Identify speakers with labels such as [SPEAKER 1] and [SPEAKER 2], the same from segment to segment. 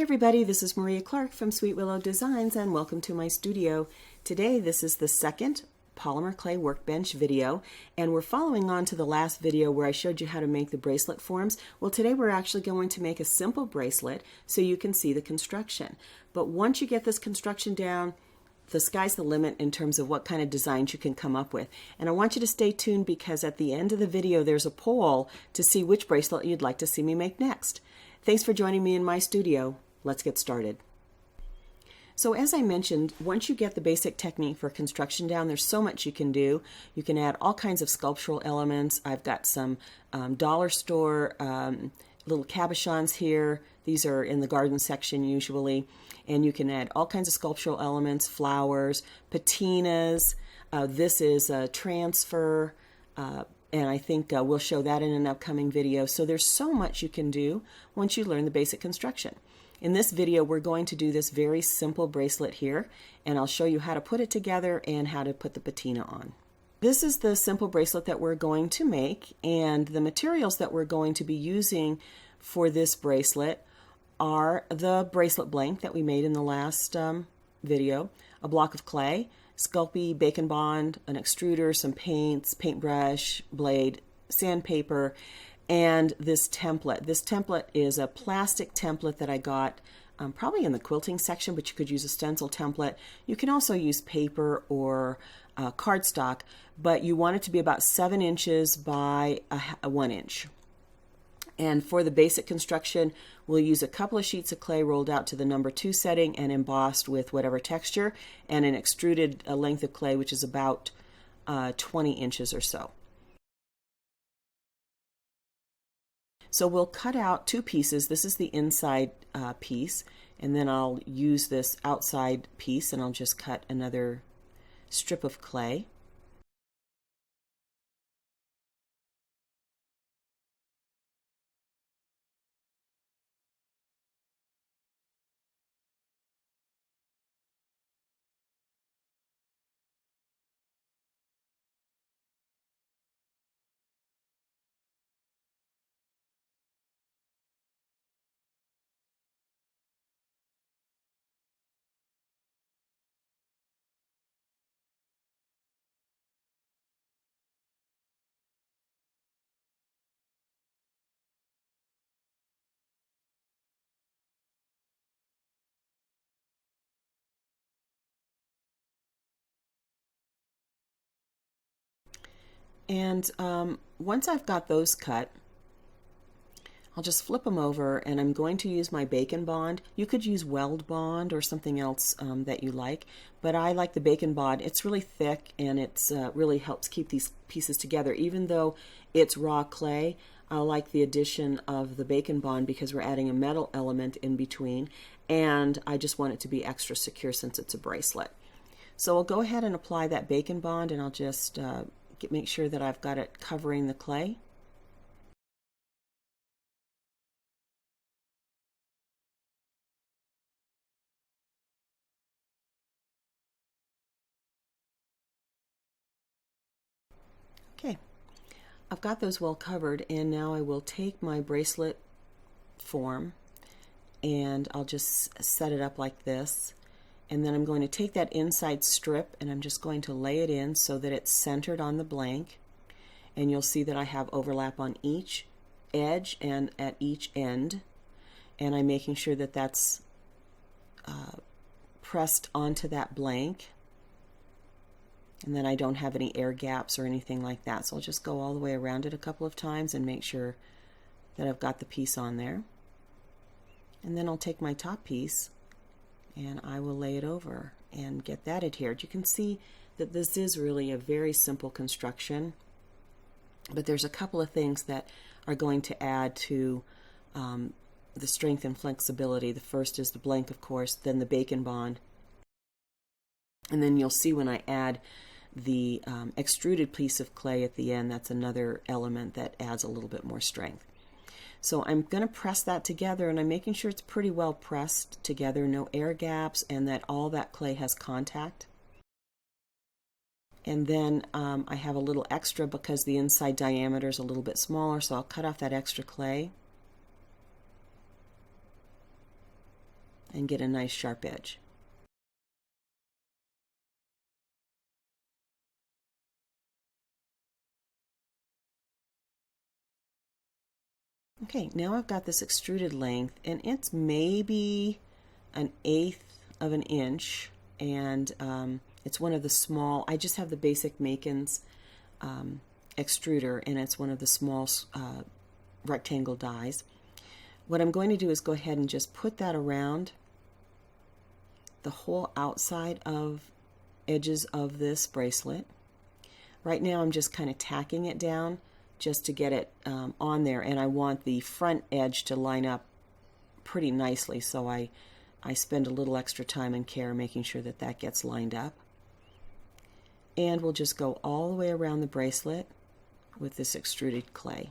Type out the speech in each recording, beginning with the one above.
[SPEAKER 1] everybody, this is Maria Clark from Sweet Willow Designs and welcome to my studio. Today this is the second Polymer Clay Workbench video and we're following on to the last video where I showed you how to make the bracelet forms. Well, today we're actually going to make a simple bracelet so you can see the construction. But once you get this construction down, the sky's the limit in terms of what kind of designs you can come up with. And I want you to stay tuned because at the end of the video there's a poll to see which bracelet you'd like to see me make next. Thanks for joining me in my studio. Let's get started. So as I mentioned, once you get the basic technique for construction down, there's so much you can do. You can add all kinds of sculptural elements. I've got some dollar store little cabochons here. These are in the garden section usually. And you can add all kinds of sculptural elements, flowers, patinas. This is a transfer. And I think we'll show that in an upcoming video. So there's so much you can do once you learn the basic construction. In this video, we're going to do this very simple bracelet here, and I'll show you how to put it together and how to put the patina on. This is the simple bracelet that we're going to make, and the materials that we're going to be using for this bracelet are the bracelet blank that we made in the last video, a block of clay, Sculpey Bacon Bond, an extruder, some paints, paintbrush, blade, sandpaper, and this template. This template is a plastic template that I got probably in the quilting section, but you could use a stencil template. You can also use paper or cardstock, but you want it to be about 7 inches by 1 inch. And for the basic construction, we'll use a couple of sheets of clay rolled out to the number 2 setting and embossed with whatever texture, and an extruded length of clay, which is about 20 inches or so. So we'll cut out 2 pieces. This is the inside piece, and then I'll use this outside piece and I'll just cut another strip of clay. And once I've got those cut, I'll just flip them over, and I'm going to use my Bacon Bond. You could use Weld Bond or something else that you like, but I like the Bacon Bond. It's really thick and it's really helps keep these pieces together. Even though it's raw clay, I like the addition of the Bacon Bond because we're adding a metal element in between, and I just want it to be extra secure since it's a bracelet. So I'll go ahead and apply that Bacon Bond, and I'll just make sure that I've got it covering the clay. Okay, I've got those well covered, and now I will take my bracelet form and I'll just set it up like this. And then I'm going to take that inside strip and I'm just going to lay it in so that it's centered on the blank. And you'll see that I have overlap on each edge and at each end. And I'm making sure that that's pressed onto that blank. And then I don't have any air gaps or anything like that. So I'll just go all the way around it a couple of times and make sure that I've got the piece on there. And then I'll take my top piece and I will lay it over and get that adhered. You can see that this is really a very simple construction, but there's a couple of things that are going to add to the strength and flexibility. The first is the blank, of course, then the Bacon Bond, and then you'll see when I add the extruded piece of clay at the end, that's another element that adds a little bit more strength. So I'm going to press that together, and I'm making sure it's pretty well pressed together, no air gaps, and that all that clay has contact. And then I have a little extra because the inside diameter is a little bit smaller, so I'll cut off that extra clay. and get a nice sharp edge. Okay, now I've got this extruded length, and it's maybe 1/8 of an inch, and it's one of the small, I just have the basic Makin's extruder, and it's one of the small rectangle dies. What I'm going to do is go ahead and just put that around the whole outside of edges of this bracelet. Right now I'm just kind of tacking it down just to get it on there, and I want the front edge to line up pretty nicely, so I spend a little extra time and care making sure that that gets lined up. And we'll just go all the way around the bracelet with this extruded clay.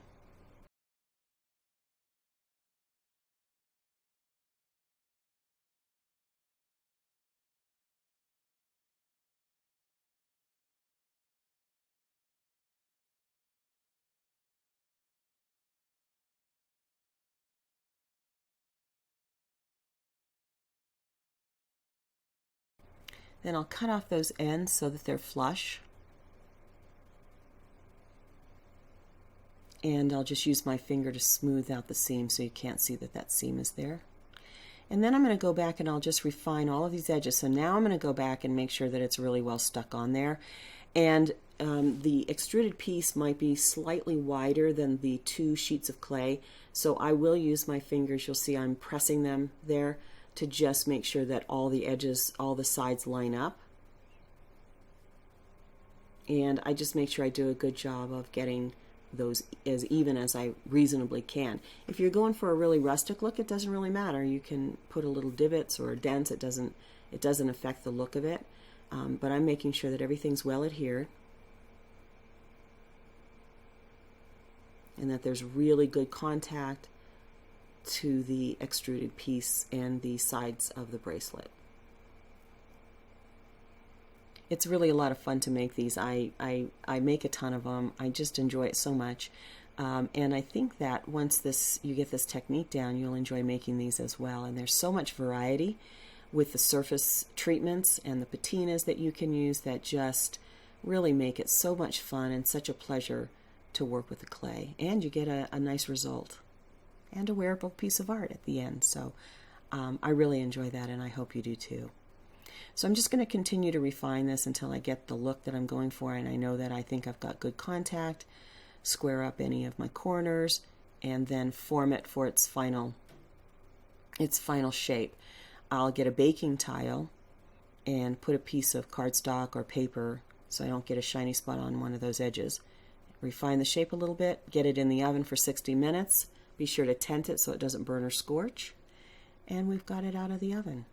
[SPEAKER 1] Then I'll cut off those ends so that they're flush. And I'll just use my finger to smooth out the seam so you can't see that that seam is there. And then I'm going to go back and I'll just refine all of these edges. So now I'm going to go back and make sure that it's really well stuck on there. And the extruded piece might be slightly wider than the 2 sheets of clay. So I will use my fingers. You'll see I'm pressing them there to just make sure that all the edges, all the sides line up. And I just make sure I do a good job of getting those as even as I reasonably can. If you're going for a really rustic look, it doesn't really matter. You can put a little divots or dents. It doesn't affect the look of it. But I'm making sure that everything's well adhered and that there's really good contact to the extruded piece and the sides of the bracelet. It's really a lot of fun to make these. I make a ton of them. I just enjoy it so much. And I think that once you get this technique down, you'll enjoy making these as well. And there's so much variety with the surface treatments and the patinas that you can use that just really make it so much fun and such a pleasure to work with the clay. And you get a nice result and a wearable piece of art at the end. So I really enjoy that, and I hope you do too. So I'm just going to continue to refine this until I get the look that I'm going for, and I know that I think I've got good contact, square up any of my corners, and then form it for its final shape. I'll get a baking tile and put a piece of cardstock or paper so I don't get a shiny spot on one of those edges. Refine the shape a little bit, get it in the oven for 60 minutes. Be sure to tent it so it doesn't burn or scorch. And we've got it out of the oven.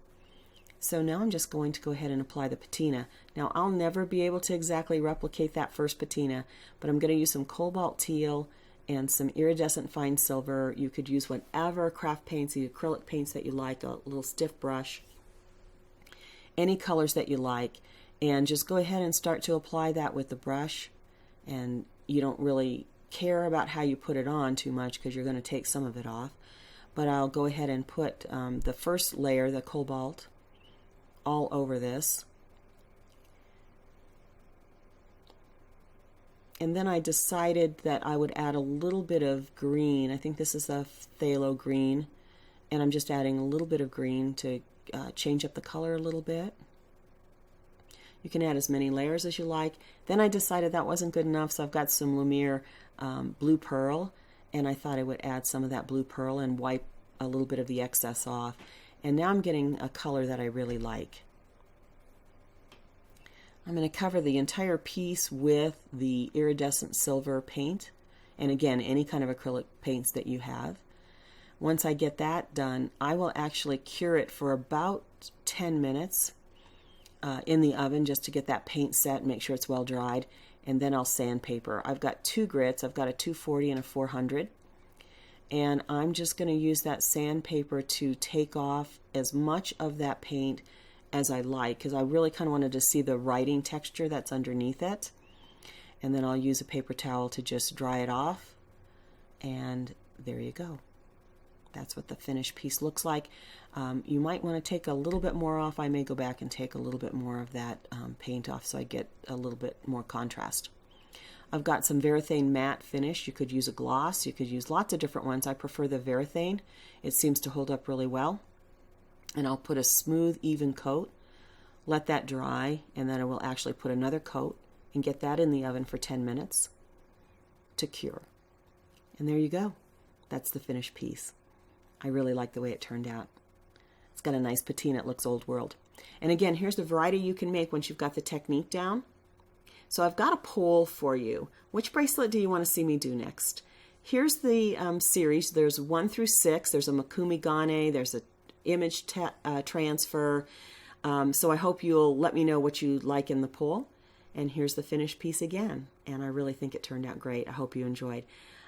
[SPEAKER 1] So now I'm just going to go ahead and apply the patina. Now I'll never be able to exactly replicate that first patina, but I'm going to use some cobalt teal and some iridescent fine silver. You could use whatever craft paints, the acrylic paints that you like, a little stiff brush, any colors that you like, and just go ahead and start to apply that with the brush. And you don't really care about how you put it on too much because you're going to take some of it off. But I'll go ahead and put the first layer, the cobalt, all over this. And then I decided that I would add a little bit of green. I think this is a phthalo green, and I'm just adding a little bit of green to change up the color a little bit. You can add as many layers as you like. Then I decided that wasn't good enough, so I've got some Lumiere blue pearl, and I thought I would add some of that blue pearl and wipe a little bit of the excess off. And now I'm getting a color that I really like. I'm going to cover the entire piece with the iridescent silver paint, and again, any kind of acrylic paints that you have. Once I get that done, I will actually cure it for about 10 minutes in the oven just to get that paint set and make sure it's well dried, and then I'll sandpaper. I've got 2 grits. I've got a 240 and a 400, and I'm just going to use that sandpaper to take off as much of that paint as I like, because I really kind of wanted to see the writing texture that's underneath it. And then I'll use a paper towel to just dry it off, and there you go. That's what the finished piece looks like. You might want to take a little bit more off. I may go back and take a little bit more of that paint off so I get a little bit more contrast. I've got some Varathane matte finish. You could use a gloss. You could use lots of different ones. I prefer the Varathane. It seems to hold up really well. And I'll put a smooth, even coat. Let that dry, and then I will actually put another coat and get that in the oven for 10 minutes to cure. And there you go. That's the finished piece. I really like the way it turned out. It's got a nice patina. It looks old world. And again, here's the variety you can make once you've got the technique down. So I've got a poll for you. Which bracelet do you want to see me do next? Here's the series. There's 1 through 6. There's a Makumi Gane. There's a image transfer. So I hope you'll let me know what you like in the poll. And here's the finished piece again. And I really think it turned out great. I hope you enjoyed.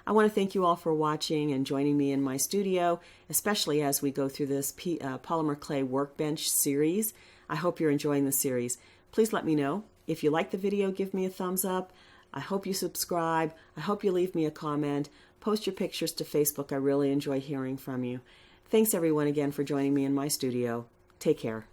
[SPEAKER 1] I want to thank you all for watching and joining me in my studio, especially as we go through this Polymer Clay Workbench series. I hope you're enjoying the series. Please let me know. If you like the video, give me a thumbs up. I hope you subscribe. I hope you leave me a comment. Post your pictures to Facebook. I really enjoy hearing from you. Thanks everyone again for joining me in my studio. Take care.